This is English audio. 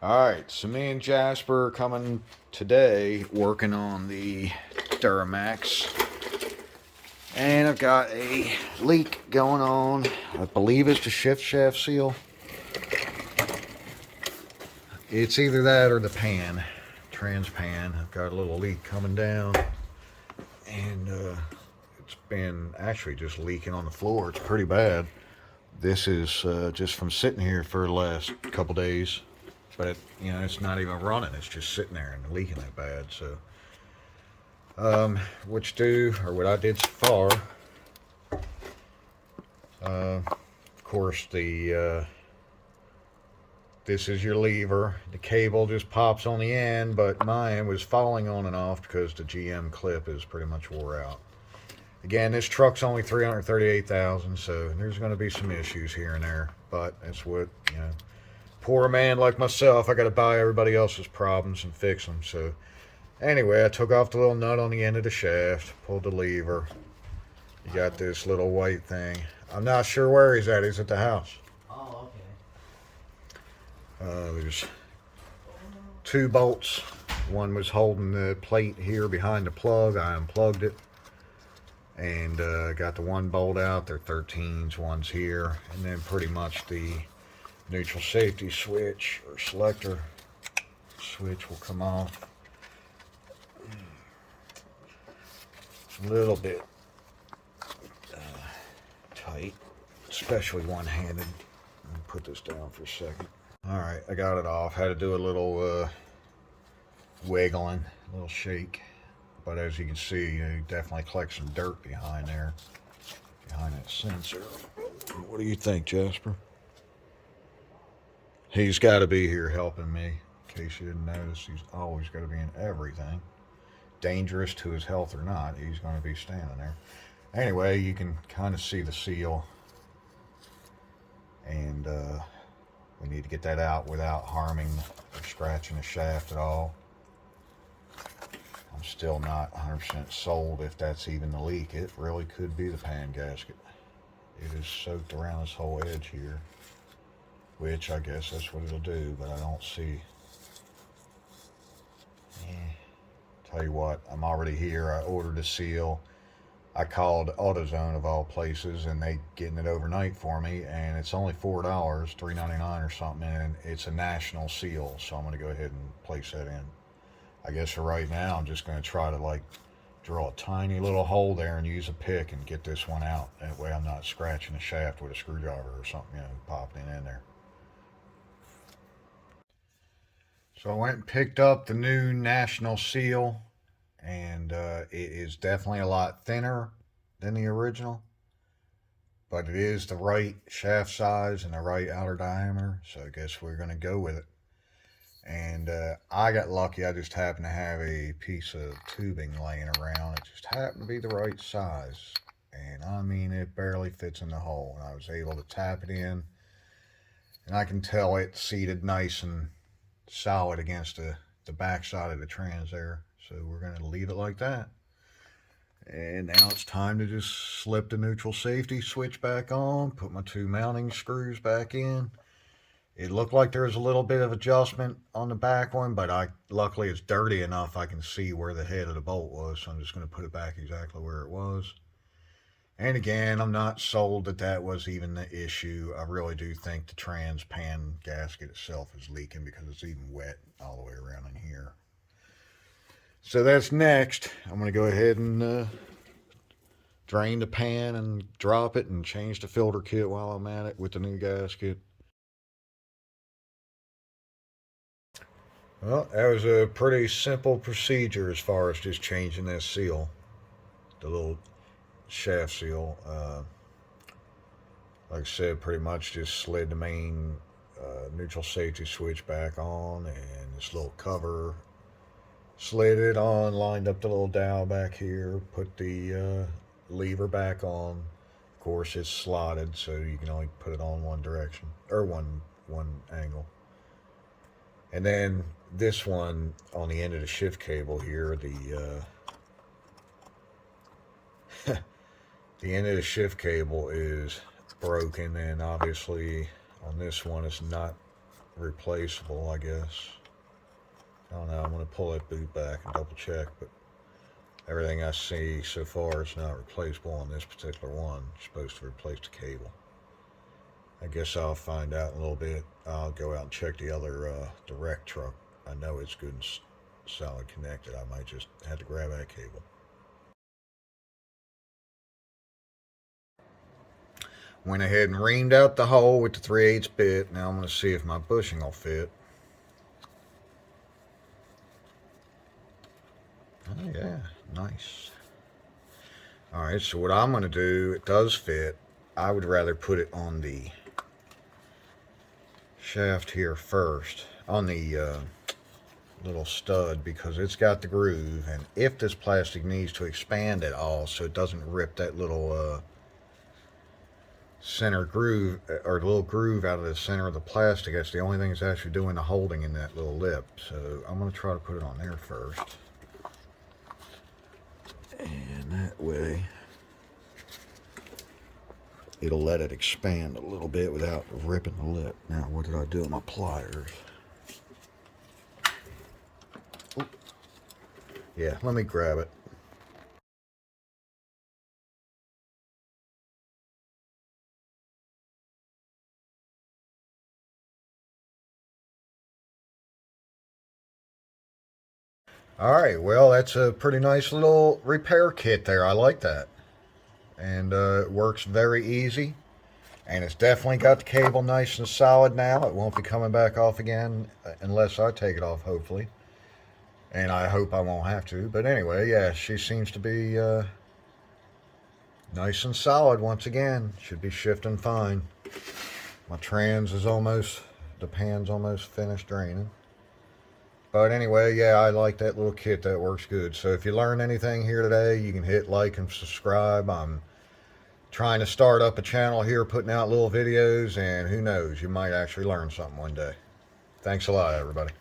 Alright, so me and Jasper are coming today working on the Duramax. And I've got a leak going on. I believe it's the shift shaft seal. It's either that or the pan, trans pan. I've got a little leak coming down. And it's been actually just leaking on the floor. It's pretty bad. This is just from sitting here for the last couple days. But it's not even running. It's just sitting there and leaking that bad. So, what I did so far, of course, this is your lever. The cable just pops on the end, but mine was falling on and off because the GM clip is pretty much wore out. Again, this truck's only 338,000, so there's going to be some issues here and there, but that's what, poor man like myself, I got to buy everybody else's problems and fix them. So anyway, I took off the little nut on the end of the shaft, pulled the lever. You got this little white thing. I'm not sure where he's at. He's at the house. Oh, There's two bolts. One was holding the plate here behind the plug. I unplugged it and got the one bolt out. They're 13s. One's here, and then pretty much the neutral safety switch or selector switch will come off. It's a little bit tight, especially one-handed. Let me put this down for a second. Alright, I got it off. Had to do a little wiggling, a little shake. But as you can see, you definitely collect some dirt behind there, behind that sensor. What do you think, Jasper? He's got to be here helping me. In case you didn't notice, he's always got to be in everything. Dangerous to his health or not, he's going to be standing there. Anyway, you can kind of see the seal. And we need to get that out without harming or scratching the shaft at all. I'm still not 100% sold if that's even the leak. It really could be the pan gasket. It is soaked around this whole edge here. Which I guess that's what it'll do, but I don't see. Tell you what, I'm already here. I ordered a seal. I called AutoZone of all places, and they getting it overnight for me, and it's only $4, $3.99 or something, and it's a national seal, so I'm going to go ahead and place that in. I guess for right now, I'm just going to try to drill a tiny little hole there and use a pick and get this one out. That way I'm not scratching the shaft with a screwdriver or something, popping it in there. So I went and picked up the new National Seal, and it is definitely a lot thinner than the original, but it is the right shaft size and the right outer diameter, so I guess we're going to go with it. And I got lucky. I just happened to have a piece of tubing laying around. It just happened to be the right size, and I mean, it barely fits in the hole, and I was able to tap it in, and I can tell it seated nice and solid against the back side of the trans there. So we're going to leave it like that. And now it's time to just slip the neutral safety switch back on, put my two mounting screws back in. It looked like there was a little bit of adjustment on the back one, but luckily it's dirty enough I can see where the head of the bolt was, so I'm just going to put it back exactly where it was. And again, I'm not sold that that was even the issue. I really do think the trans pan gasket itself is leaking because it's even wet all the way around in here. So that's next. I'm going to go ahead and drain the pan and drop it and change the filter kit while I'm at it with the new gasket. Well, that was a pretty simple procedure as far as just changing that seal, the little shaft seal. Like I said, pretty much just slid the main neutral safety switch back on, and this little cover, slid it on, lined up the little dowel back here, put the lever back on. Of course, it's slotted, so you can only put it on one direction, or one angle. And then this one on the end of the shift cable here, the end of the shift cable is broken, and obviously on this one it's not replaceable, I guess. I don't know, I'm going to pull that boot back and double check, but everything I see so far is not replaceable on this particular one. It's supposed to replace the cable. I guess I'll find out in a little bit. I'll go out and check the other direct truck. I know it's good and solid connected. I might just have to grab that cable. Went ahead and reamed out the hole with the 3/8 bit. Now I'm going to see if my bushing will fit. Oh yeah, nice. Alright, so what I'm going to do, it does fit. I would rather put it on the shaft here first, on the little stud, because it's got the groove, and if this plastic needs to expand at all so it doesn't rip that little center groove, or the little groove out of the center of the plastic, that's the only thing that's actually doing the holding in that little lip. So I'm going to try to put it on there first, and that way it'll let it expand a little bit without ripping the lip. Now, what did I do with my pliers? Ooh. Yeah, let me grab it. Alright, well, that's a pretty nice little repair kit there. I like that. And it works very easy. And it's definitely got the cable nice and solid now. It won't be coming back off again unless I take it off, hopefully. And I hope I won't have to. But anyway, yeah, she seems to be nice and solid once again. Should be shifting fine. My trans is almost, the pan's almost finished draining. But anyway, yeah, I like that little kit. That works good. So if you learned anything here today, you can hit like and subscribe. I'm trying to start up a channel here, putting out little videos, and who knows, you might actually learn something one day. Thanks a lot, everybody.